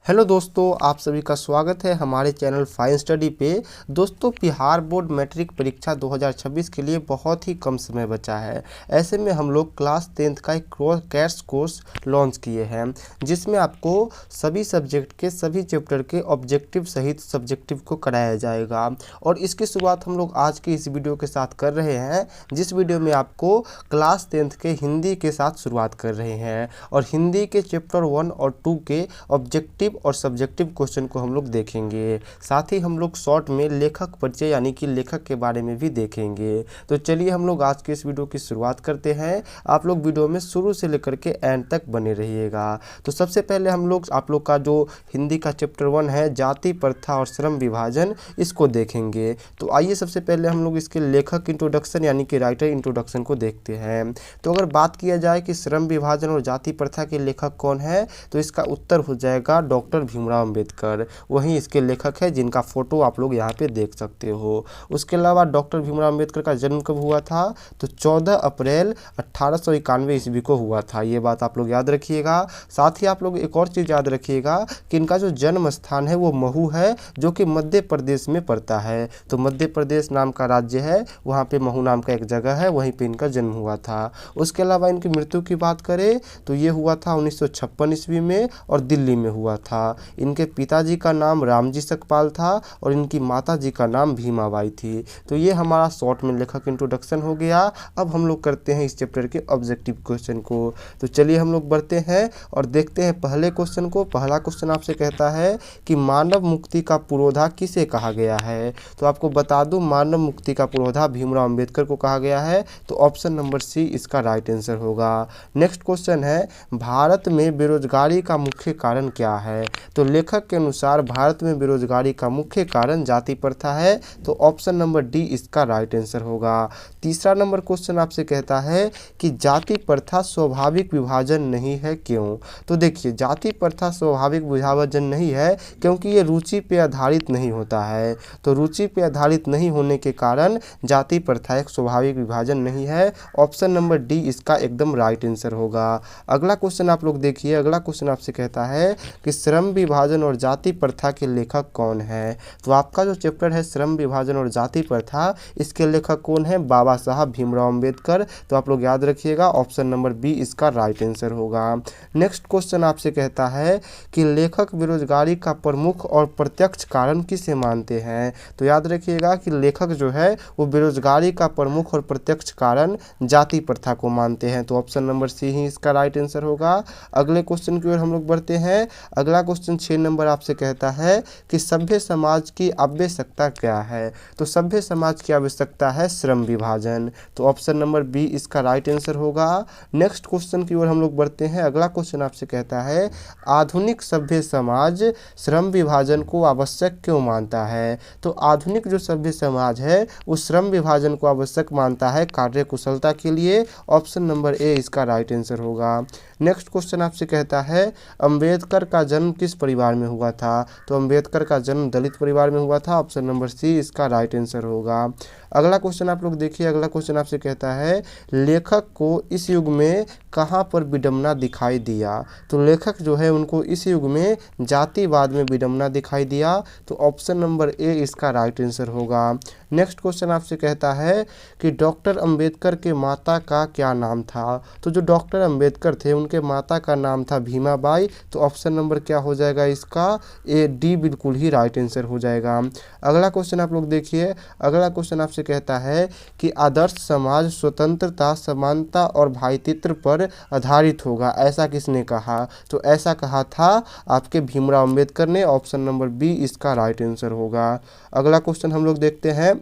Hello दोस्तों, आप सभी का स्वागत है हमारे चैनल फाइन स्टडी पे। दोस्तों, बिहार बोर्ड मैट्रिक परीक्षा 2026 के लिए बहुत ही कम समय बचा है। ऐसे में हम लोग क्लास 10th का एक क्रैश कोर्स लॉन्च किए हैं, जिसमें आपको सभी सब्जेक्ट के सभी चैप्टर के ऑब्जेक्टिव सहित सब्जेक्टिव को कराया जाएगा। और इसकी शुरुआत हम लोग आज की इस वीडियो के साथ कर रहे हैं, जिस वीडियो में आपको क्लास 10th के हिंदी के साथ शुरुआत कर रहे हैं। और हिंदी के चैप्टर 1 और 2 के ऑब्जेक्टिव और सब्जेक्टिव क्वेश्चन को हम लोग देखेंगे। साथ ही हम लोग शॉर्ट में लेखक परिचय यानी कि लेखक के बारे में भी देखेंगे। तो चलिए हम लोग आज के इस वीडियो की शुरुआत करते हैं। आप लोग वीडियो में शुरू से लेकर के एंड तक बने रहिएगा। तो सबसे पहले हम लोग आप लोग का जो हिंदी का चैप्टर 1 है, जाति प्रथा और श्रम विभाजन, इसको देखेंगे। तो आइए सबसे पहले हम लोग इसके लेखक इंट्रोडक्शन यानी कि राइटर इंट्रोडक्शन को देखते हैं। तो अगर बात किया जाए कि श्रम विभाजन और जाति प्रथा के लेखक कौन है, तो इसका उत्तर हो जाएगा डॉक्टर भीमराव अंबेडकर। वही इसके लेखक है, जिनका फोटो आप लोग यहाँ पे देख सकते हो। उसके अलावा डॉक्टर भीमराव अंबेडकर का जन्म कब हुआ था, तो 14 अप्रैल 1891 ईस्वी को हुआ था। ये बात आप लोग याद रखिएगा। साथ ही आप लोग एक और चीज़ याद रखिएगा कि इनका जो जन्म स्थान है वो महू है, जो कि मध्य प्रदेश में पड़ता है। तो मध्य प्रदेश नाम का राज्य है, वहाँ पे महू नाम का एक जगह है, वहीं पे इनका जन्म हुआ था। उसके अलावा इनकी मृत्यु की बात करें तो ये हुआ था 1956 ईस्वी में और दिल्ली में हुआ था। इनके पिताजी का नाम रामजी सकपाल था और इनकी माताजी का नाम भीमाबाई थी। तो ये हमारा शॉर्ट में लेखक इंट्रोडक्शन हो गया। अब हम लोग करते हैं इस चैप्टर के ऑब्जेक्टिव क्वेश्चन को। तो चलिए हम लोग बढ़ते हैं और देखते हैं पहले क्वेश्चन को। पहला क्वेश्चन आपसे कहता है कि मानव मुक्ति का पुरोधा किसे कहा गया है। तो आपको बता दूं, मानव मुक्ति का पुरोधा भीमराव अंबेडकर को कहा गया है। तो ऑप्शन नंबर सी इसका राइट आंसर होगा। नेक्स्ट क्वेश्चन है, भारत में बेरोजगारी का मुख्य कारण क्या है। तो लेखक के अनुसार भारत में बेरोजगारी का मुख्य कारण जाति प्रथा है। तो ऑप्शन नंबर डी इसका राइट आंसर होगा। तीसरा नंबर क्वेश्चन आपसे कहता है कि जाति प्रथा स्वाभाविक विभाजन नहीं है, क्यों। तो देखिए, जाति प्रथा स्वाभाविक विभाजन नहीं है क्योंकि ये रुचि पे आधारित नहीं होता है। तो रुचि पे आधारित नहीं होने के कारण जाति प्रथा एक स्वाभाविक विभाजन नहीं है। ऑप्शन नंबर डी इसका एकदम राइट आंसर होगा। अगला क्वेश्चन आप लोग देखिए। अगला क्वेश्चन आपसे कहता है कि श्रम विभाजन और जाति प्रथा के लेखक कौन है। तो आपका जो चैप्टर है श्रम विभाजन और जाति प्रथा, इसके लेखक कौन है, बाबा साहब भीमराव अंबेडकर। तो आप लोग याद रखिएगा, ऑप्शन नंबर बी इसका राइट आंसर होगा। नेक्स्ट क्वेश्चन आपसे कहता है कि लेखक बेरोजगारी का प्रमुख और प्रत्यक्ष कारण किसे मानते हैं। तो याद रखिएगा कि लेखक जो है वो बेरोजगारी का प्रमुख और प्रत्यक्ष कारण जाति प्रथा को मानते हैं। तो ऑप्शन नंबर सी ही इसका राइट आंसर होगा। अगले क्वेश्चन की ओर हम लोग बढ़ते हैं। अगला क्वेश्चन 6 नंबर आपसे कहता है कि सभ्य समाज की आवश्यकता क्या है। तो सभ्य समाज की आवश्यकता है श्रम विभाजन। तो ऑप्शन नंबर बी इसका राइट आंसर होगा। नेक्स्ट क्वेश्चन की ओर हम लोग बढ़ते हैं। अगला क्वेश्चन आपसे कहता है आधुनिक सभ्य समाज श्रम विभाजन को आवश्यक क्यों मानता है। तो आधुनिक जो सभ्य समाज है वो श्रम विभाजन को आवश्यक मानता है कार्य कुशलता के लिए। ऑप्शन नंबर ए इसका राइट आंसर होगा। नेक्स्ट क्वेश्चन आपसे कहता है अंबेडकर का जन्म किस परिवार में हुआ था। तो अंबेडकर का जन्म दलित परिवार में हुआ था। ऑप्शन नंबर सी इसका राइट आंसर होगा। अगला क्वेश्चन आप लोग देखिए। अगला क्वेश्चन आपसे कहता है लेखक को इस युग में कहाँ पर विडंबना दिखाई दिया। तो लेखक जो है उनको इस युग में जातिवाद में विडंबना दिखाई दिया। तो ऑप्शन नंबर ए इसका राइट आंसर होगा। नेक्स्ट क्वेश्चन आपसे कहता है कि डॉक्टर अंबेडकर के माता का क्या नाम था। तो जो डॉक्टर अंबेडकर थे उनके माता का नाम था भीमाबाई। तो ऑप्शन नंबर क्या हो जाएगा इसका, ए डी बिल्कुल ही राइट आंसर हो जाएगा। अगला क्वेश्चन आप लोग देखिए। अगला क्वेश्चन आपसे कहता है कि आदर्श समाज स्वतंत्रता, समानता और भाईचित्र पर आधारित होगा, ऐसा किसने कहा। तो ऐसा कहा था आपके भीमराव अंबेडकर ने। ऑप्शन नंबर बी इसका राइट आंसर होगा। अगला क्वेश्चन हम लोग देखते हैं।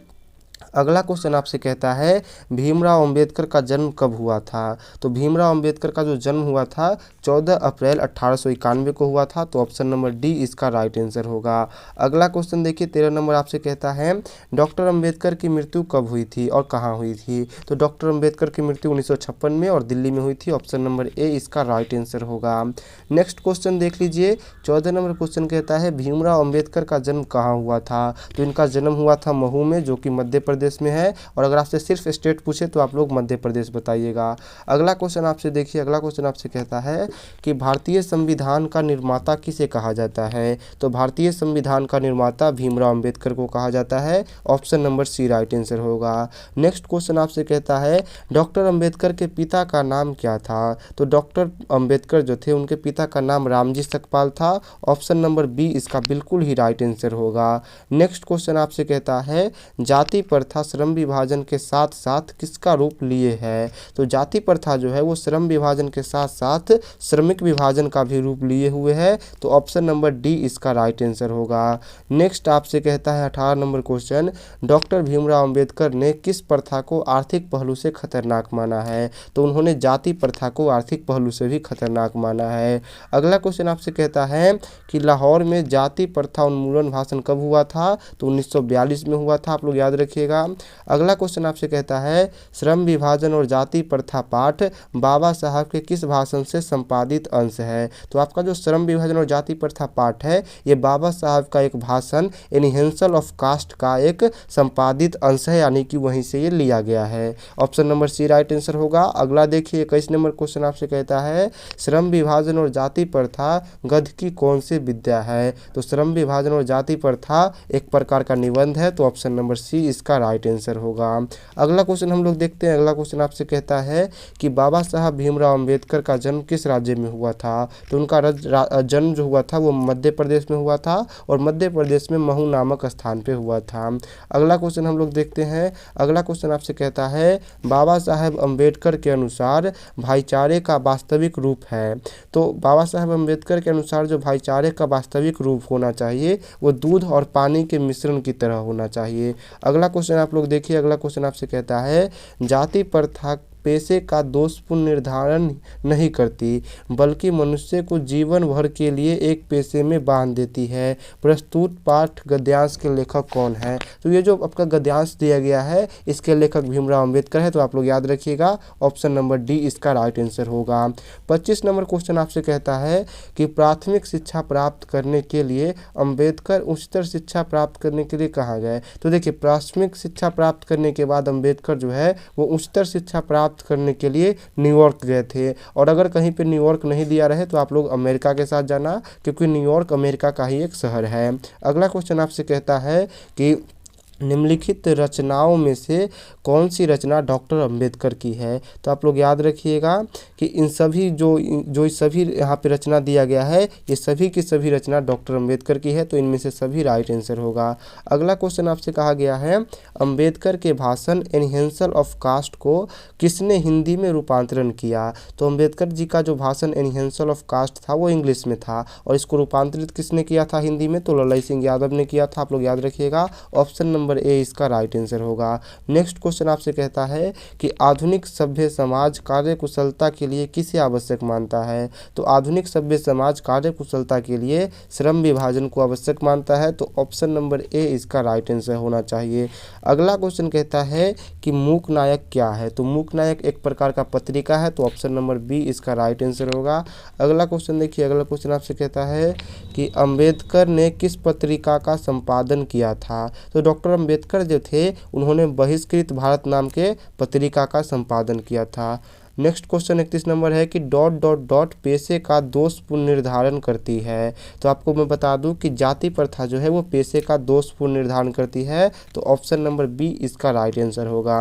अगला क्वेश्चन आपसे कहता है भीमराव अंबेडकर का जन्म कब हुआ था। तो भीमराव अंबेडकर का जो जन्म हुआ था 14 अप्रैल 1891 को हुआ था। तो ऑप्शन नंबर डी इसका राइट आंसर होगा। अगला क्वेश्चन देखिए। 13 नंबर आपसे कहता है डॉक्टर अंबेडकर की मृत्यु कब हुई थी और कहाँ हुई थी। तो डॉक्टर अंबेडकर की मृत्यु 1956 में और दिल्ली में हुई थी। ऑप्शन नंबर ए इसका राइट आंसर होगा। नेक्स्ट क्वेश्चन देख लीजिए। 14 नंबर क्वेश्चन कहता है भीमराव अंबेडकर का जन्म कहाँ हुआ था। तो इनका जन्म हुआ था महू में, जो कि मध्य प्रदेश में है। और अगर आपसे सिर्फ स्टेट पूछे तो आप लोग मध्य प्रदेश बताइएगा। अगला क्वेश्चन आपसे देखिए, अगला क्वेश्चन आपसे कहता है कि भारतीय संविधान का निर्माता किसे कहा जाता है। तो भारतीय संविधान का निर्माता भीमराव अंबेडकर को कहा जाता है। Option number C right answer होगा। नेक्स्ट क्वेश्चन आपसे कहता है डॉक्टर अंबेडकर के पिता का नाम क्या था। तो डॉक्टर अंबेडकर जो थे उनके पिता का नाम रामजी सकपाल था। ऑप्शन नंबर बी इसका बिल्कुल ही राइट आंसर होगा। नेक्स्ट क्वेश्चन आपसे कहता है जाति प्रथा श्रम विभाजन के साथ साथ किसका रूप लिए है। तो जाति प्रथा जो है वो श्रम विभाजन के साथ साथ श्रमिक विभाजन का भी रूप लिए हुए है। तो ऑप्शन नंबर डी इसका राइट आंसर होगा। नेक्स्ट आपसे कहता है 18 number question doctor Bhimrao Ambedkar ने किस प्रथा को आर्थिक पहलू से खतरनाक माना है। तो उन्होंने जाति प्रथा को आर्थिक पहलू से भी खतरनाक माना है। अगला क्वेश्चन आपसे कहता है कि लाहौर में जाति प्रथा उन्मूलन भाषण कब हुआ था। तो 1942 में हुआ था, आप लोग याद रखिएगा। अगला क्वेश्चन आपसे कहता है श्रम विभाजन और जाति प्रथा पाठ बाबा साहब के किस भाषण से संपादित अंश है। तो आपका जो श्रम विभाजन और जाति प्रथा पाठ है ये बाबा साहब का एक भाषण एनहेंसल ऑफ कास्ट का एक संपादित अंश है, यानी कि वहीं से ये लिया गया है। Option number C right answer होगा। अगला देखिए 21 नंबर क्वेश्चन आपसे कहता है श्रम विभाजन और जाति प्रथा गद्य की कौन सी विद्या है। तो श्रम विभाजन और जाति प्रथा एक प्रकार का निबंध है। तो ऑप्शन नंबर सी इसका राइट आंसर होगा। अगला क्वेश्चन हम लोग देखते हैं। अगला क्वेश्चन आपसे कहता है कि बाबा साहब भीमराव अंबेडकर का जन्म किस राज्य में हुआ था। तो उनका जन्म जो हुआ था वो मध्य प्रदेश में हुआ था और मध्य प्रदेश में महू नामक स्थान पे हुआ था। अगला क्वेश्चन हम लोग देखते हैं। अगला क्वेश्चन आपसे कहता है बाबा साहेब अंबेडकर के अनुसार भाईचारे का वास्तविक रूप है। तो बाबा साहेब अंबेडकर के अनुसार जो भाईचारे का वास्तविक रूप होना चाहिए वो दूध और पानी के मिश्रण की तरह होना चाहिए। अगला क्वेश्चन आप लोग देखिए। अगला क्वेश्चन आपसे कहता है जाति प्रथा पेशे का दोषपूर्ण निर्धारण नहीं करती बल्कि मनुष्य को जीवन भर के लिए एक पेशे में बांध देती है। प्रस्तुत पाठ गद्यांश के लेखक कौन है। तो ये जो आपका गद्यांश दिया गया है इसके लेखक भीमराव अंबेडकर है। तो आप लोग याद रखिएगा ऑप्शन नंबर डी इसका राइट आंसर होगा। 25 नंबर क्वेश्चन आपसे कहता है कि प्राथमिक शिक्षा प्राप्त करने के लिए अंबेडकर उच्चतर शिक्षा प्राप्त करने के लिए कहाँ गए। तो देखिए प्राथमिक शिक्षा प्राप्त करने के बाद अंबेडकर जो है वो उच्चतर शिक्षा प्राप्त करने के लिए न्यूयॉर्क गए थे। और अगर कहीं पे न्यूयॉर्क नहीं दिया रहे तो आप लोग अमेरिका के साथ जाना, क्योंकि न्यूयॉर्क अमेरिका का ही एक शहर है। अगला क्वेश्चन आपसे कहता है कि निम्नलिखित रचनाओं में से कौन सी रचना डॉक्टर अंबेडकर की है। तो आप लोग याद रखिएगा कि इन सभी जो सभी यहाँ पे रचना दिया गया है ये सभी की सभी रचना डॉक्टर अंबेडकर की है। तो इनमें से सभी राइट आंसर होगा। अगला क्वेश्चन आपसे कहा गया है अंबेडकर के भाषण एनहेंसल ऑफ कास्ट को किसने हिंदी में रूपांतरण किया। तो अंबेडकर जी का जो भाषण एनहेंसल ऑफ कास्ट था वो इंग्लिश में था और इसको रूपांतरित किसने किया था हिंदी में। तो ललाई सिंह यादव ने किया था। आप लोग याद रखिएगा ऑप्शन नंबर ए इसका राइट आंसर होगा। नेक्स्ट क्वेश्चन आपसे कहता है कि आधुनिक सभ्य समाज कार्य कुशलता के लिए किसे आवश्यक मानता है। तो आधुनिक सभ्य समाज कार्य कुशलता के लिए श्रम विभाजन को आवश्यक मानता है। तो ऑप्शन नंबर ए इसका राइट आंसर होना चाहिए। अगला क्वेश्चन कहता है कि मूक नायक क्या है। तो मूक नायक एक प्रकार का पत्रिका है। तो ऑप्शन नंबर बी इसका राइट आंसर होगा। अगला क्वेश्चन देखिए। अगला क्वेश्चन आपसे कहता है कि अंबेडकर ने किस पत्रिका का संपादन किया था। तो डॉक्टर अंबेडकर जो थे उन्होंने बहिष्कृत भारत नाम के पत्रिका का संपादन किया था। नेक्स्ट क्वेश्चन 31 नंबर है कि डॉट डॉट डॉट पेशे का दोषपूर्ण निर्धारण करती है। तो आपको मैं बता दूं कि जाति प्रथा जो है वो पेशे का दोषपूर्ण निर्धारण करती है। तो ऑप्शन नंबर बी इसका राइट आंसर होगा।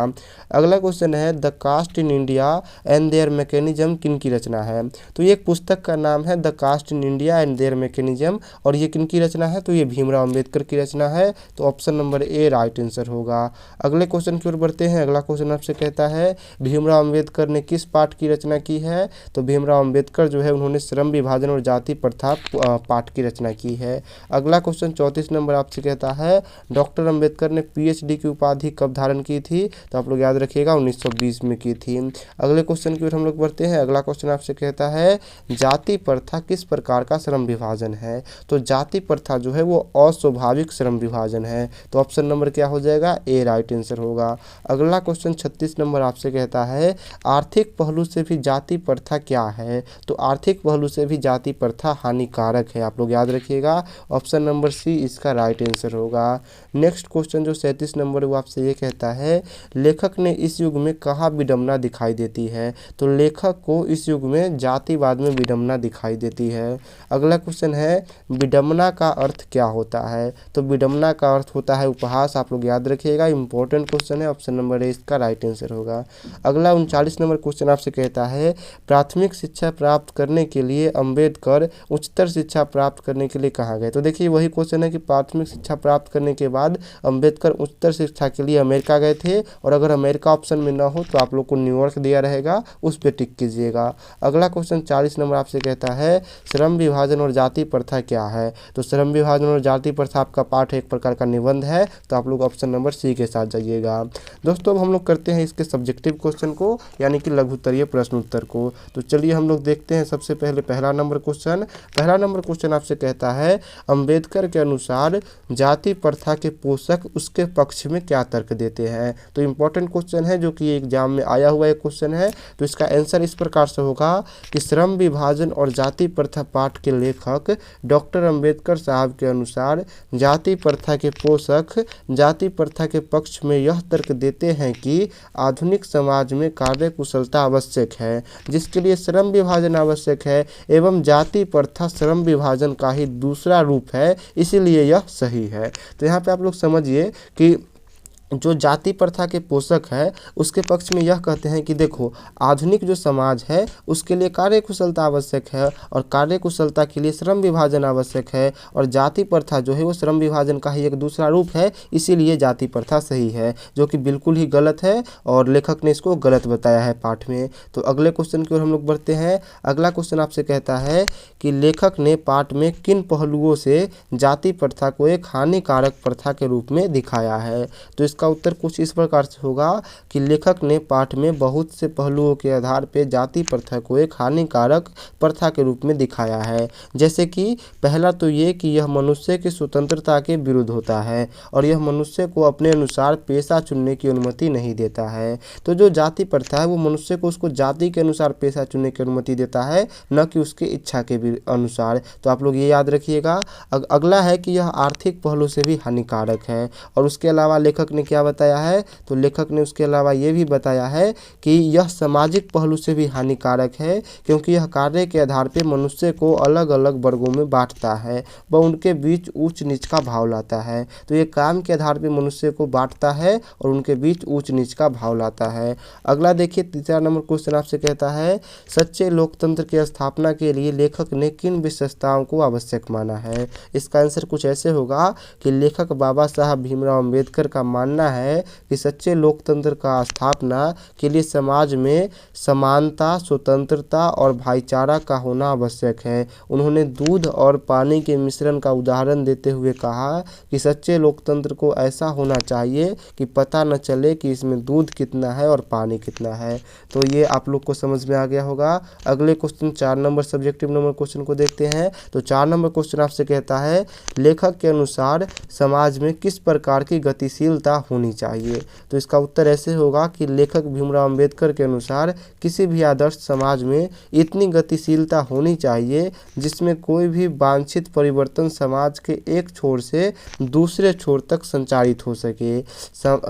अगला क्वेश्चन है the caste in India and their mechanism किन की रचना है। तो ये एक पुस्तक का नाम है the caste in India and their mechanism और ये किन की रचना है। तो ये भीमराव अंबेडकर की रचना है। तो option number A right answer होगा। अगले क्वेश्चन की ओर बढ़ते हैं। अगला क्वेश्चन आपसे कहता है भीमराव अंबेडकर ने किस पाठ की रचना की है। तो भीमराव अंबेडकर जो है उन्होंने श्रम विभाजन और जाति प्रथा पाठ की रचना की है। अगला क्वेश्चन 34 नंबर आपसे कहता है डॉक्टर अंबेडकर ने पीएचडी की उपाधि कब धारण की थी। तो आप लोग याद रखिएगा 1920 में की थी। अगले क्वेश्चन की ओर हम लोग बढ़ते हैं। अगला क्वेश्चन आपसे कहता है जाति प्रथा किस प्रकार का श्रम विभाजन है। तो जाति प्रथा जो है वो अस्वाभाविक श्रम विभाजन है। तो ऑप्शन नंबर क्या हो जाएगा, ए राइट आंसर होगा। अगला क्वेश्चन 36 नंबर आपसे कहता है आर्थिक पहलू से भी जाति प्रथा क्या है? तो आर्थिक पहलू से भी जाति प्रथा हानिकारक है, आप लोग याद रखिएगा। ऑप्शन नंबर सी इसका राइट आंसर होगा। नेक्स्ट क्वेश्चन जो 37 नंबर वो आपसे ये कहता है, लेखक ने इस युग में कहाँ विडंबना दिखाई देती है? तो लेखक को इस युग में जातिवाद में विडंबना दिखाई देती है। अगला क्वेश्चन है, विडंबना का अर्थ क्या होता है? तो विडंबना का अर्थ होता है उपहास, आप लोग याद रखिएगा। इंपॉर्टेंट क्वेश्चन है, ऑप्शन नंबर ए इसका राइट आंसर होगा। अगला 39 नंबर क्वेश्चन आपसे कहता है, प्राथमिक शिक्षा प्राप्त करने के लिए अंबेडकर उच्चतर शिक्षा प्राप्त करने के लिए कहाँ गए? तो देखिए वही क्वेश्चन है कि प्राथमिक शिक्षा प्राप्त करने के बाद अंबेडकर उच्चतर शिक्षा के लिए अमेरिका गए थे, और अगर अमेरिका ऑप्शन में ना हो तो आप लोग को न्यूयॉर्क दिया रहेगा, उस पर टिक कीजिएगा। अगला क्वेश्चन 40 नंबर आपसे कहता है, श्रम विभाजन और जाति प्रथा क्या है? तो श्रम विभाजन और जाति प्रथा आपका पाठ एक प्रकार का निबंध है, तो आप लोग ऑप्शन नंबर सी के साथ जाइएगा। दोस्तों अब हम लोग करते हैं इसके सब्जेक्टिव क्वेश्चन को, यानी कि लघुत्तरीय प्रश्न उत्तर को। तो चलिए हम लोग देखते हैं सबसे पहले पहला नंबर क्वेश्चन। पहला नंबर क्वेश्चन आपसे कहता है, अंबेडकर के अनुसार जाति प्रथा के पोषक उसके पक्ष में क्या तर्क देते हैं? तो इंपॉर्टेंट क्वेश्चन है, जो कि एग्जाम में आया हुआ एक क्वेश्चन है। तो इसका आंसर इस प्रकार से होगा कि श्रम विभाजन और जाति प्रथा पाठ के लेखक डॉक्टर अंबेडकर साहब के अनुसार जाति प्रथा के पोषक जाति प्रथा के पक्ष में यह तर्क देते हैं कि आधुनिक समाज में कार्य कुशलता आवश्यक है, जिसके लिए श्रम विभाजन आवश्यक है, एवं जाति प्रथा श्रम विभाजन का ही दूसरा रूप है, इसीलिए यह सही है। तो यहाँ पे आप लोग समझिए कि जो जाति प्रथा के पोषक है उसके पक्ष में यह कहते हैं कि देखो, आधुनिक जो समाज है उसके लिए कार्य कुशलता आवश्यक है, और कार्य कुशलता के लिए श्रम विभाजन आवश्यक है, और जाति प्रथा जो है वो श्रम विभाजन का ही एक दूसरा रूप है, इसीलिए जाति प्रथा सही है, जो कि बिल्कुल ही गलत है, और लेखक ने इसको गलत बताया है पाठ में। तो अगले क्वेश्चन की ओर हम लोग बढ़ते हैं। अगला क्वेश्चन आपसे कहता है कि लेखक ने पाठ में किन पहलुओं से जाति प्रथा को एक हानिकारक प्रथा के रूप में दिखाया है? तो इसका उत्तर कुछ इस प्रकार से होगा कि लेखक ने पाठ में बहुत से पहलुओं के आधार पर जाति प्रथा को एक हानिकारक प्रथा के रूप में दिखाया है। जैसे कि पहला तो ये कि यह मनुष्य की स्वतंत्रता के विरुद्ध होता है, और यह मनुष्य को अपने अनुसार पेशा चुनने की अनुमति नहीं देता है। तो जो जाति प्रथा है वो मनुष्य को उसको जाति के अनुसार पेशा चुनने की अनुमति देता है, न कि उसके इच्छा के अनुसार। तो आप लोग ये याद रखिएगा। अगला है कि यह आर्थिक पहलू से भी हानिकारक है, और उसके अलावा लेखक ने क्या बताया है? तो लेखक ने उसके अलावा ये भी बताया है कि यह सामाजिक पहलू से भी हानिकारक है, क्योंकि यह कार्य के आधार पर मनुष्य को अलग अलग वर्गों में बांटता है व उनके बीच ऊंच नीच का भाव लाता है। तो ये काम के आधार पर मनुष्य को बांटता है और उनके बीच ऊंच नीच का भाव लाता है। अगला देखिए, तीसरा नंबर क्वेश्चन आपसे कहता है, सच्चे लोकतंत्र की स्थापना के लिए लेखक ने किन विशेषताओं को आवश्यक माना है? इसका आंसर कुछ ऐसे होगा कि लेखक बाबा साहब भीमराव अंबेडकर का मानना है कि सच्चे लोकतंत्र का स्थापना के लिए समाज में समानता, स्वतंत्रता और भाईचारा का होना आवश्यक है। उन्होंने दूध और पानी के मिश्रण का उदाहरण देते हुए कहा कि सच्चे लोकतंत्र को ऐसा होना चाहिए कि पता न चले कि इसमें दूध कितना है और पानी कितना है। तो ये आप लोग को समझ में आ गया होगा। अगले question 4 number subjective number question को देखते हैं। तो 4 नंबर क्वेश्चन आपसे कहता है, लेखक के अनुसार समाज में किस प्रकार की गतिशीलता होनी चाहिए? तो इसका उत्तर ऐसे होगा कि लेखक भीमराव अंबेडकर के अनुसार किसी भी आदर्श समाज में इतनी गतिशीलता होनी चाहिए जिसमें कोई भी वांछित परिवर्तन समाज के एक छोर से दूसरे छोर तक संचारित हो सके,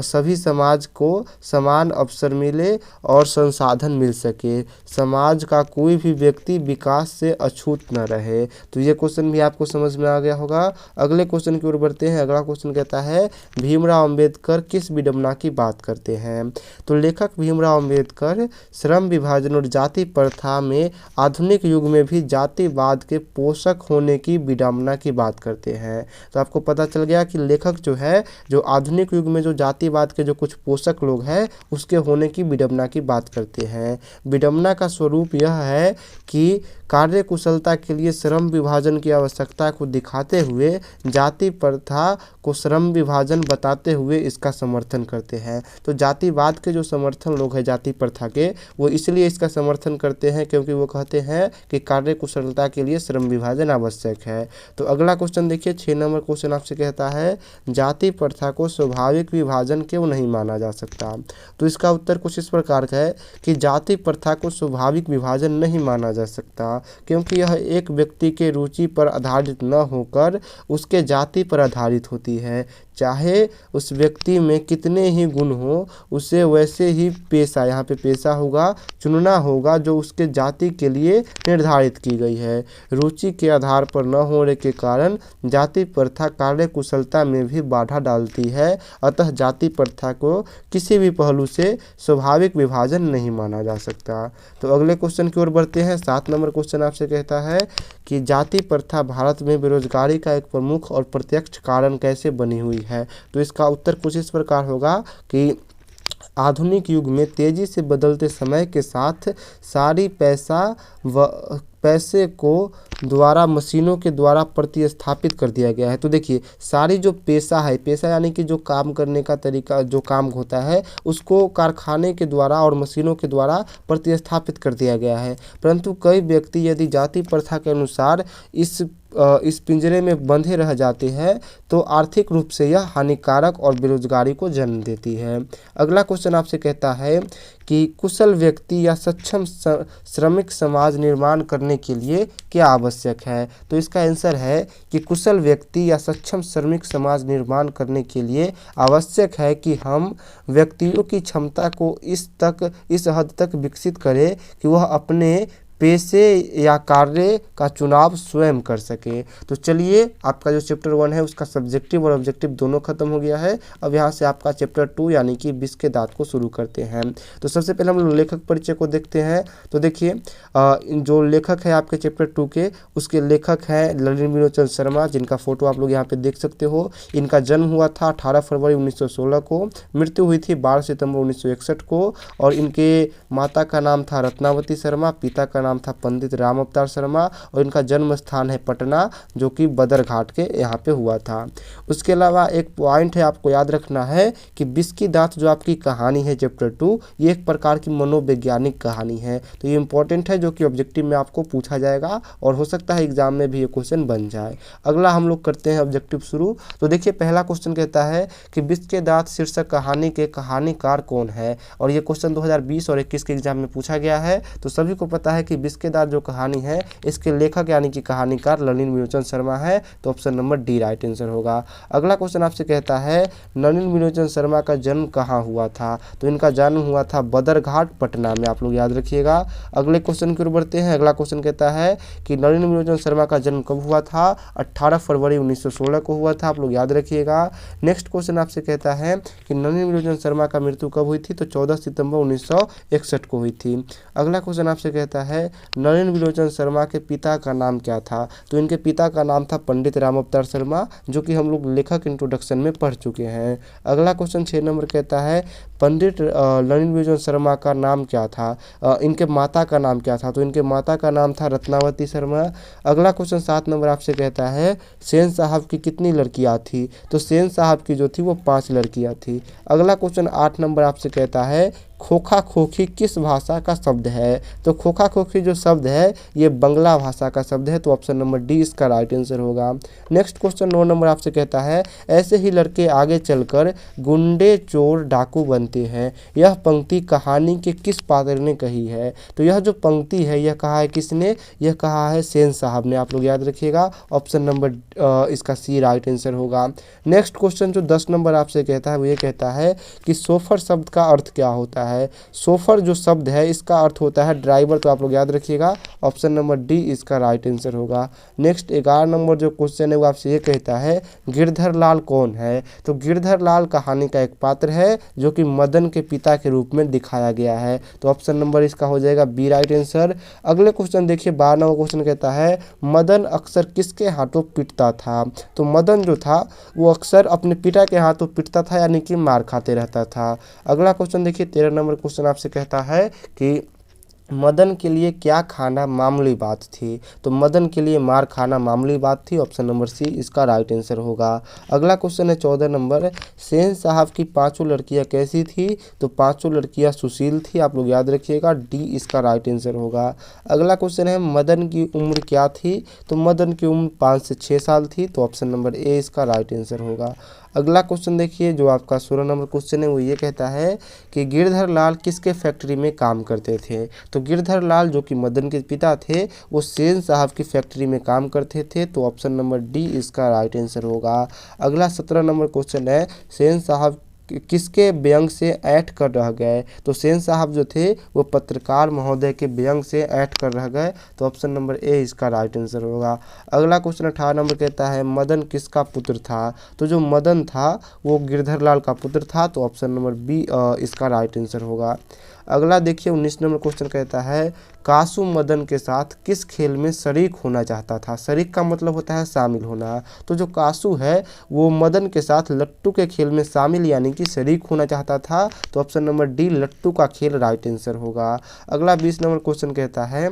सभी समाज को समान अवसर मिले और संसाधन मिल सके, समाज का कोई भी व्यक्ति विकास से अछूत न रहे। तो ये क्वेश्चन भी आपको समझ में आ गया होगा। अगले क्वेश्चन की ओर बढ़ते हैं। अगला क्वेश्चन कहता है, भीमराव अंबेडकर किस विडंबना की बात करते हैं? तो लेखक भीमराव अंबेडकर श्रम विभाजन और जाति प्रथा में आधुनिक युग में भी जातिवाद के पोषक होने की विडंबना की बात करते हैं। तो आपको पता चल गया कि लेखक जो है, जो आधुनिक युग में जो जातिवाद के जो कुछ पोषक लोग हैं उसके होने की विडंबना की बात करते हैं। विडंबना का स्वरूप यह है कि कार्य कुशलता के लिए श्रम विभाजन की आवश्यकता को दिखाते हुए जाति प्रथा को श्रम विभाजन बताते हुए इसका समर्थन करते हैं। तो जातिवाद के जो समर्थन लोग हैं जाति प्रथा के, वो इसलिए इसका समर्थन करते हैं क्योंकि वो कहते हैं कि कार्य कुशलता के लिए श्रम विभाजन आवश्यक है। तो अगला क्वेश्चन देखिए, 6 नंबर क्वेश्चन आपसे कहता है जाति प्रथा को स्वाभाविक विभाजन क्यों नहीं माना जा सकता। तो इसका उत्तर कुछ इस प्रकार का है कि जाति प्रथा को स्वाभाविक विभाजन नहीं माना जा सकता क्योंकि यह एक व्यक्ति के रुचि पर आधारित न होकर उसके जाति पर आधारित होती है। चाहे उस व्यक्ति में कितने ही गुण हो, उसे वैसे ही पेशा, यहाँ पे पेशा होगा, चुनना होगा जो उसके जाति के लिए निर्धारित की गई है। रुचि के आधार पर न होने के कारण जाति प्रथा कार्य कुशलता में भी बाधा डालती है। अतः जाति प्रथा को किसी भी पहलू से स्वाभाविक विभाजन नहीं माना जा सकता। तो अगले क्वेश्चन की ओर बढ़ते हैं। 7 नंबर क्वेश्चन आपसे कहता है कि जाति प्रथा भारत में बेरोजगारी का एक प्रमुख और प्रत्यक्ष कारण कैसे बनी हुई है। तो इसका उत्तर कुछ इस प्रकार होगा कि आधुनिक युग में तेजी से बदलते समय के साथ सारी पैसे को द्वारा मशीनों के द्वारा प्रतिस्थापित कर दिया गया है। तो देखिए, सारी जो पेशा है, पेशा यानी कि जो काम करने का तरीका, जो काम होता है, उसको कारखाने के द्वारा और मशीनों के द्वारा प्रतिस्थापित कर दिया गया है। परंतु कई व्यक्ति यदि जाति प्रथा के अनुसार इस पिंजरे में बंधे रह जाते हैं तो आर्थिक रूप से यह हानिकारक और बेरोजगारी को जन्म देती है। अगला क्वेश्चन आपसे कहता है कि कुशल व्यक्ति या सक्षम श्रमिक समाज निर्माण करने के लिए क्या आवश्यक है। तो इसका आंसर है कि कुशल व्यक्ति या सक्षम श्रमिक समाज निर्माण करने के लिए आवश्यक है कि हम व्यक्तियों की क्षमता को इस हद तक विकसित करें कि वह अपने पेशे या कार्य का चुनाव स्वयं कर सके। तो चलिए, आपका जो चैप्टर 1 है उसका सब्जेक्टिव और ऑब्जेक्टिव दोनों खत्म हो गया है। अब यहाँ से आपका चैप्टर 2 यानी कि विष के दांत को शुरू करते हैं। तो सबसे पहले हम लोग लेखक परिचय को देखते हैं। तो देखिए, जो लेखक है आपके चैप्टर 2 के, उसके लेखक हैं ललित विलोचन शर्मा, जिनका फोटो आप लोग यहाँ पे देख सकते हो। इनका जन्म हुआ था 18 फरवरी 1916 को, मृत्यु हुई थी 12 सितंबर 1961 को। और इनके माता का नाम था रत्नावती शर्मा, पिता का नाम था पंडित राम अवतार शर्मा, और इनका जन्म स्थान है पटना, जो कि बदरघाट के यहाँ पे हुआ था। उसके अलावा एक पॉइंट है आपको याद रखना है कि विष की दांत जो आपकी कहानी है चैप्टर 2, ये एक प्रकार की मनोवैज्ञानिक कहानी है। तो ये इंपॉर्टेंट है, जो कि ऑब्जेक्टिव में आपको पूछा जाएगा और हो सकता है एग्जाम में भी ये क्वेश्चन बन जाए। अगला हम लोग करते हैं ऑब्जेक्टिव शुरू। तो देखिए, पहला क्वेश्चन कहता है कि विष के दांत शीर्षक कहानी के कहानीकार कौन है। और ये क्वेश्चन 2020 और 21 के एग्जाम में पूछा गया है। तो सभी को पता है कि विष के दांत जो कहानी है, इसके लेखक यानी कि कहानीकार ललित विलोचन शर्मा है। तो option number D right answer होगा। अगला क्वेश्चन आपसे कहता है ललित विलोचन शर्मा का जन्म कहाँ हुआ था। तो इनका जन्म हुआ था बदरघाट पटना में, आप लोग याद रखिएगा। अगले क्वेश्चन की ओर बढ़ते हैं। अगला क्वेश्चन कहता है कि ललित विलोचन शर्मा का जन्म कब हुआ था। 18 फरवरी 1916 को हुआ था, आप लोग याद रखिएगा। नेक्स्ट क्वेश्चन आपसे कहता है कि ललित विलोचन शर्मा का मृत्यु कब हुई थी। तो 14 सितंबर 1961 को हुई थी। अगला क्वेश्चन आपसे कहता है ललित विलोचन शर्मा के पिता का नाम क्या था। तो इनके पिता का नाम था पंडित राम अवतार शर्मा, जो कि हम लोग लेखक इंट्रोडक्शन में पढ़ चुके हैं। अगला क्वेश्चन 6 नंबर कहता है पंडित ललित विलोचन शर्मा का नाम क्या था, इनके माता का नाम क्या था। तो इनके माता का नाम था रत्नावती शर्मा। अगला क्वेश्चन 7 नंबर आपसे कहता है सेन साहब की कितनी लड़कियां थी। तो सेन साहब की जो थी वो 5 लड़कियां थी। अगला क्वेश्चन 8 नंबर आपसे कहता है खोखा खोखी किस भाषा का शब्द है। तो खोखा खोखी जो शब्द है ये बंगला भाषा का शब्द है। तो ऑप्शन नंबर डी इसका राइट आंसर होगा। नेक्स्ट क्वेश्चन 9 नंबर आपसे कहता है ऐसे ही लड़के आगे चलकर गुंडे चोर डाकू बनते हैं। यह पंक्ति कहानी के किस पात्र ने कही है। तो यह जो पंक्ति है यह कहा है किसने, यह कहा है सेन साहब ने, आप लोग याद रखिएगा। ऑप्शन नंबर इसका सी राइट आंसर होगा। नेक्स्ट क्वेश्चन जो 10 नंबर आपसे कहता है वो ये कहता है कि सोफर शब्द का अर्थ क्या होता है। सोफर जो शब्द है इसका अर्थ होता है ड्राइवर। तो आप लोग याद रखिएगा, ऑप्शन नंबर डी इसका राइट आंसर होगा। नेक्स्ट 11 नंबर जो क्वेश्चन है वो आपसे ये कहता है गिरधर लाल कौन है। तो गिरधर लाल कहानी का एक पात्र है जो कि मदन के पिता के रूप में दिखाया गया है। तो ऑप्शन नंबर इसका हो जाएगा बी राइट आंसर। अगले क्वेश्चन देखिए 12वां क्वेश्चन कहता है मदन अक्सर किसके हाथों पिटता था। तो मदन जो था वो अक्सर अपने पिता के हाथों पिटता था, यानी कि मार खाते रहता था। अगला क्वेश्चन देखिए 13 नंबर क्वेश्चन आपसे कहता है कि मदन के लिए क्या खाना मामूली बात थी। तो मदन के लिए मार खाना मामूली बात थी, ऑप्शन नंबर सी इसका राइट आंसर होगा। अगला क्वेश्चन है 14 नंबर, सेन साहब की पांचों लड़कियां कैसी थी। तो पांचों लड़कियां सुशील थी, आप लोग याद रखिएगा, डी इसका राइट आंसर होगा। अगला क्वेश्चन है मदन की उम्र क्या थी। तो मदन की उम्र 5 से 6 साल थी, तो ऑप्शन नंबर ए इसका राइट आंसर होगा। अगला क्वेश्चन देखिए, जो आपका 16 नंबर क्वेश्चन है वो ये कहता है कि गिरधर लाल किसके फैक्ट्री में काम करते थे। तो गिरधर लाल जो कि मदन के पिता थे वो सेन साहब की फैक्ट्री में काम करते थे, तो ऑप्शन नंबर डी इसका राइट आंसर होगा। अगला 17 नंबर क्वेश्चन है, सेन साहब किसके व्यंग से ऐंठ कर रह गए। तो सेन साहब जो थे वो पत्रकार महोदय के व्यंग से ऐंठ कर रह गए, तो ऑप्शन नंबर ए इसका राइट आंसर होगा। अगला क्वेश्चन 18 नंबर कहता है मदन किसका पुत्र था। तो जो मदन था वो गिरधर लाल का पुत्र था, तो ऑप्शन नंबर बी इसका राइट आंसर होगा। अगला देखिए 19 नंबर क्वेश्चन कहता है कासू मदन के साथ किस खेल में शरीक होना चाहता था। शरीक का मतलब होता है शामिल होना। तो जो कासू है वो मदन के साथ लट्टू के खेल में शामिल यानी कि शरीक होना चाहता था, तो ऑप्शन नंबर डी लट्टू का खेल राइट आंसर होगा। अगला 20 नंबर क्वेश्चन कहता है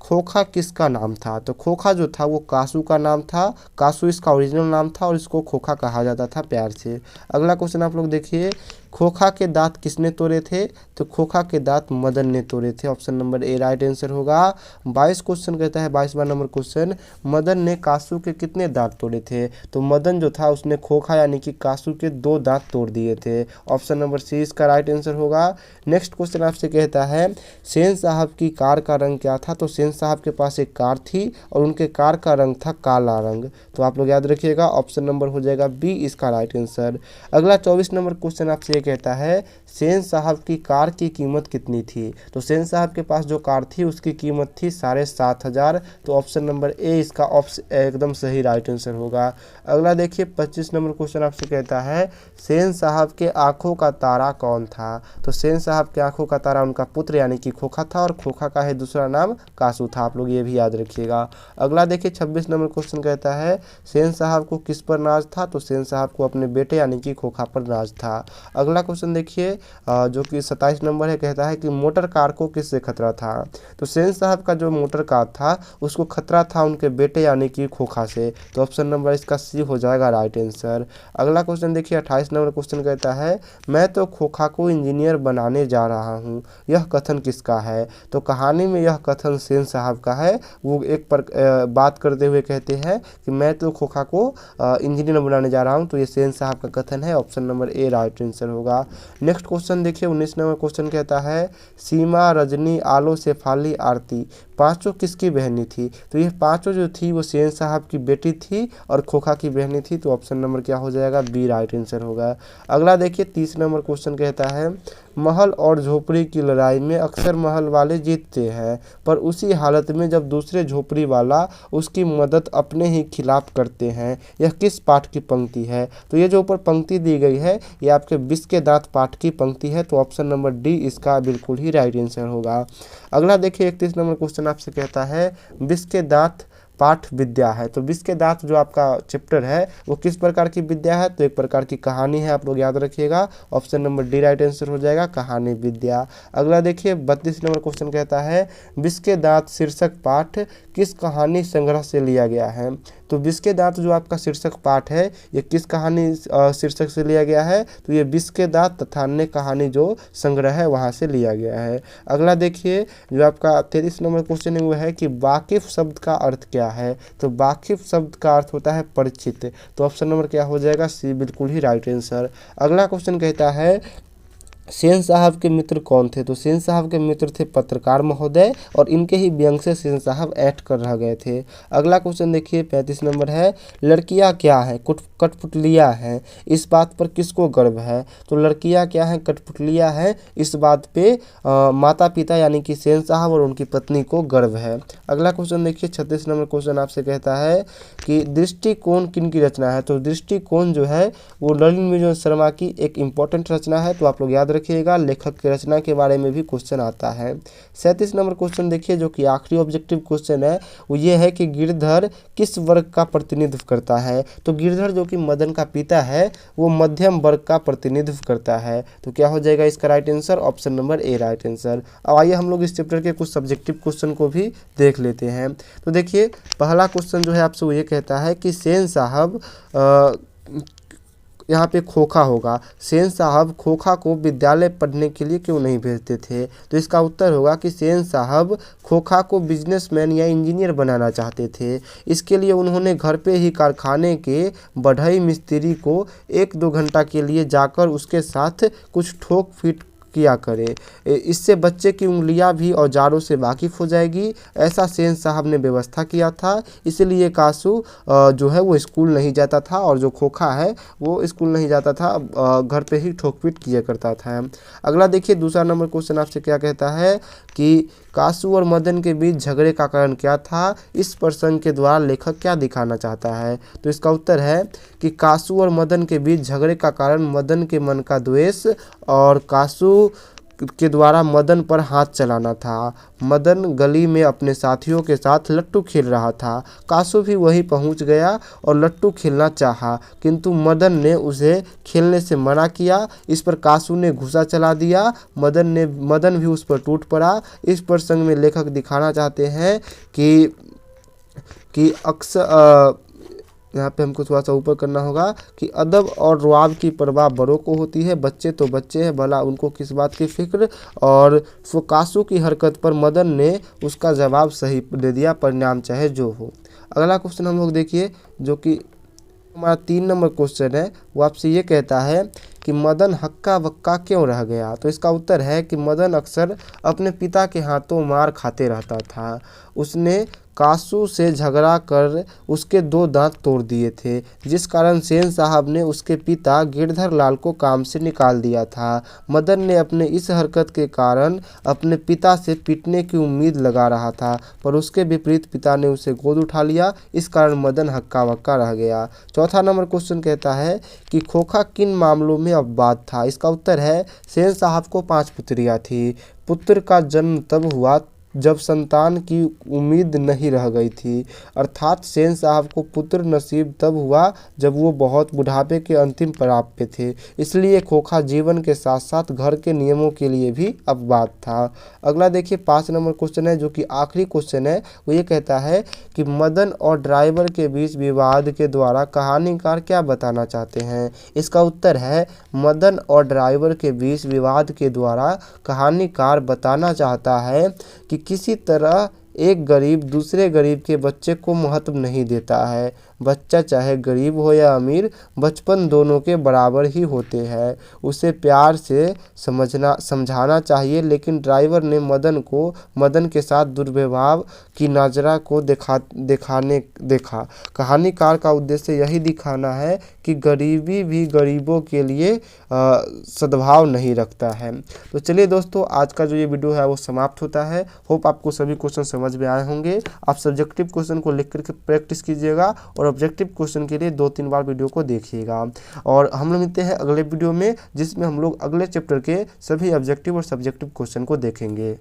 खोखा किसका नाम था। तो खोखा जो था वो कासू का नाम था, कासू इसका ओरिजिनल नाम था और इसको खोखा कहा जाता था प्यार से। अगला क्वेश्चन आप लोग देखिए, खोखा के दांत किसने तोड़े थे। तो खोखा के दांत मदन ने तोड़े थे, option number A right answer होगा। 22 क्वेश्चन कहता है 22वां नंबर क्वेश्चन, मदन ने कासू के कितने दांत तोड़े थे। तो मदन जो था उसने खोखा यानी कि कासू के 2 दांत तोड़ दिए थे, ऑप्शन नंबर सी इसका राइट आंसर होगा। नेक्स्ट क्वेश्चन आपसे कहता है सेन साहब की कार का रंग क्या था। तो सेन साहब के पास एक कार थी और उनके कार का रंग था काला रंग, तो आप लोग याद रखिएगा, ऑप्शन नंबर हो जाएगा बी इसका राइट आंसर। अगला 24 नंबर क्वेश्चन आपसे ये कहता है सेन साहब की कार की कीमत कितनी थी। तो सेन साहब के पास जो कार थी उसकी कीमत थी 7,500, तो ऑप्शन नंबर ए इसका एकदम सही राइट आंसर होगा। अगला देखिए 25 नंबर क्वेश्चन आपसे कहता है सेन साहब के आंखों का तारा कौन था। तो सेन साहब के आंखों का तारा उनका पुत्र यानी कि खोखा था और खोखा का है दूसरा नाम कासू था, आप लोग ये भी याद रखिएगा। अगला देखिए 26 नंबर क्वेश्चन कहता है सेन साहब को किस पर नाज था। तो सेन साहब को अपने बेटे यानी कि खोखा पर नाज था। अगला क्वेश्चन देखिए जो कि 27 नंबर है, कहता है कि मोटर कार को किससे खतरा था। तो सेन साहब का जो मोटर कार था उसको खतरा था उनके बेटे यानी कि खोखा से, तो ऑप्शन नंबर इसका सी हो जाएगा राइट आंसर। अगला क्वेश्चन देखिए 28 नंबर क्वेश्चन कहता है मैं तो खोखा को इंजीनियर बनाने जा रहा हूँ, यह कथन किसका है। तो कहानी में यह कथन सेन साहब का है, वो एक पर बात करते हुए कहते हैं कि मैं तो खोखा को इंजीनियर बनाने जा रहा हूँ, तो ये सेन साहब का कथन है, option number A right answer होगा। नेक्स्ट क्वेश्चन देखिए 19 नंबर क्वेश्चन कहता है सीमा रजनी आलो शेफाली आरती पांचों किसकी बहनी थी। तो ये पांचों जो थी वो सेन साहब की बेटी थी और खोखा की बहनी थी, तो ऑप्शन नंबर क्या हो जाएगा बी राइट आंसर होगा। अगला देखिए 30 नंबर क्वेश्चन कहता है महल और झोपड़ी की लड़ाई में अक्सर महल वाले जीतते हैं, पर उसी हालत में जब दूसरे झोपड़ी वाला उसकी मदद अपने ही खिलाफ करते हैं, यह किस पाठ की पंक्ति है। तो ये जो ऊपर पंक्ति दी गई है ये आपके विष के दांत पाठ की पंक्ति है, तो ऑप्शन नंबर डी इसका बिल्कुल ही राइट आंसर होगा। अगला देखिए 31 नंबर क्वेश्चन आपसे कहता है विष के दांत पाठ विद्या है। तो विष के दांत जो आपका चैप्टर है वो किस प्रकार की विद्या है। तो एक प्रकार की कहानी है, आप लोग याद रखिएगा, option number D right answer हो जाएगा कहानी विद्या। अगला देखिए 32 नंबर क्वेश्चन कहता है विष के दांत शीर्षक पाठ किस कहानी संग्रह से लिया गया है। तो विष के दांत जो आपका शीर्षक पाठ है ये किस कहानी शीर्षक से लिया गया है। तो ये विष के दांत तथा अन्य कहानी जो संग्रह है वहाँ से लिया गया है। अगला देखिए जो आपका 33 नंबर क्वेश्चन है वो है कि वाकिफ शब्द का अर्थ क्या है। तो वाकिफ शब्द का अर्थ होता है परिचित, तो ऑप्शन नंबर क्या हो जाएगा सी बिल्कुल ही राइट आंसर। अगला क्वेश्चन कहता है सेन साहब के मित्र कौन थे। तो सेन साहब के मित्र थे पत्रकार महोदय और इनके ही व्यंग से सेन साहब ऐंठ कर रह गए थे। अगला क्वेश्चन देखिए 35 नंबर है लड़कियां क्या है कठपुतलियां हैं, इस बात पर किसको गर्व है। तो लड़कियां क्या हैं कठपुतलियां हैं, इस बात पे माता पिता यानी कि सेन साहब और उनकी पत्नी को गर्व है। अगला क्वेश्चन देखिए 36 नंबर क्वेश्चन आपसे कहता है कि दृष्टिकोण किन की रचना है। तो दृष्टिकोण जो है वो ललित मोहन शर्मा की एक इम्पॉर्टेंट रचना है, तो आप लोग याद रखिएगा, लेखक की रचना के बारे में भी क्वेश्चन आता है। 37 नंबर क्वेश्चन देखिए, जो कि आखिरी ऑब्जेक्टिव क्वेश्चन है, वो ये है कि गिरधर किस वर्ग का प्रतिनिधित्व करता है। तो गिरधर जो कि मदन का पिता है, वो मध्यम वर्ग का प्रतिनिधित्व करता है। तो क्या हो जाएगा इसका right answer? Option number A right answer. अब आइए हम लोग इस चैप्टर के कुछ सब्जेक्टिव क्वेश्चन को भी देख लेते हैं। तो देखिए, पहला क्वेश्चन जो है आपसे वो ये कहता है कि सेन साहब यहाँ पे खोखा होगा, सेन साहब खोखा को विद्यालय पढ़ने के लिए क्यों नहीं भेजते थे। तो इसका उत्तर होगा कि सेन साहब खोखा को बिजनेसमैन या इंजीनियर बनाना चाहते थे। इसके लिए उन्होंने घर पे ही कारखाने के बढ़ई मिस्त्री को 1-2 घंटा के लिए जाकर उसके साथ कुछ ठोक पीट किया करे। इससे बच्चे की उंगलियां भी औजारों से वाकिफ हो जाएगी, ऐसा सेन साहब ने व्यवस्था किया था। इसलिए कासू जो है वो स्कूल नहीं जाता था और जो खोखा है वो स्कूल नहीं जाता था, घर पे ही ठोक पीट किया करता था। अगला देखिए, दूसरा नंबर क्वेश्चन आपसे क्या कहता है कि कासू और मदन के बीच झगड़े का कारण क्या था। इस प्रसंग के द्वारा लेखक क्या दिखाना चाहता है। तो इसका उत्तर है कि कासू और मदन के बीच झगड़े का कारण मदन के मन का द्वेष और कासू के द्वारा मदन पर हाथ चलाना था। मदन गली में अपने साथियों के साथ लट्टू खेल रहा था। कासू भी वहीं पहुंच गया और लट्टू खेलना चाहा, किंतु मदन ने उसे खेलने से मना किया। इस पर कासू ने घुसा चला दिया। मदन भी उस पर टूट पड़ा। इस प्रसंग में लेखक दिखाना चाहते हैं कि अक्सर यहाँ पे हमको थोड़ा सा ऊपर करना होगा कि अदब और रुआब की परवाह बड़ों को होती है, बच्चे तो बच्चे हैं, भला उनको किस बात की फिक्र। और कासू की हरकत पर मदन ने उसका जवाब सही दे दिया, परिणाम चाहे जो हो। अगला क्वेश्चन हम लोग देखिए, जो कि हमारा 3 नंबर क्वेश्चन है, वो आपसे ये कहता है कि मदन हक्का बक्का क्यों रह गया। तो इसका उत्तर है कि मदन अक्सर अपने पिता के हाथों मार खाते रहता था। उसने कासू से झगड़ा कर उसके 2 दांत तोड़ दिए थे, जिस कारण सेन साहब ने उसके पिता गिरधर लाल को काम से निकाल दिया था। मदन ने अपने इस हरकत के कारण अपने पिता से पीटने की उम्मीद लगा रहा था, पर उसके विपरीत पिता ने उसे गोद उठा लिया। इस कारण मदन हक्का बक्का रह गया। चौथा नंबर क्वेश्चन कहता है कि खोखा किन मामलों में अपवाद था। इसका उत्तर है सेन साहब को 5 पुत्रियां थी। पुत्र का जन्म तब हुआ जब संतान की उम्मीद नहीं रह गई थी, अर्थात सेन साहब को पुत्र नसीब तब हुआ जब वो बहुत बुढ़ापे के अंतिम पड़ाव पे थे। इसलिए खोखा जीवन के साथ साथ घर के नियमों के लिए भी अपवाद था। अगला देखिए, 5 नंबर क्वेश्चन है, जो कि आखिरी क्वेश्चन है। वो ये कहता है कि मदन और ड्राइवर के बीच विवाद के द्वारा कहानीकार क्या बताना चाहते हैं। इसका उत्तर है मदन और ड्राइवर के बीच विवाद के द्वारा कहानीकार बताना चाहता है कि किसी तरह एक गरीब दूसरे गरीब के बच्चे को महत्व नहीं देता है। बच्चा चाहे गरीब हो या अमीर, बचपन दोनों के बराबर ही होते हैं। उसे प्यार से समझाना चाहिए, लेकिन ड्राइवर ने मदन के साथ दुर्व्यवहार की नजरा को देखा। कहानीकार का उद्देश्य यही दिखाना है कि गरीबी भी गरीबों के लिए सद्भाव नहीं रखता है। तो चलिए दोस्तों, आज का जो ये वीडियो है वो समाप्त होता है। होप आपको सभी क्वेश्चन समझ में आए होंगे। आप सब्जेक्टिव क्वेश्चन को लिख करके प्रैक्टिस कीजिएगा और ऑब्जेक्टिव क्वेश्चन के लिए 2-3 बार वीडियो को देखिएगा। और हम लोग मिलते हैं अगले वीडियो में, जिसमें हम लोग अगले चैप्टर के सभी ऑब्जेक्टिव और सब्जेक्टिव क्वेश्चन को देखेंगे।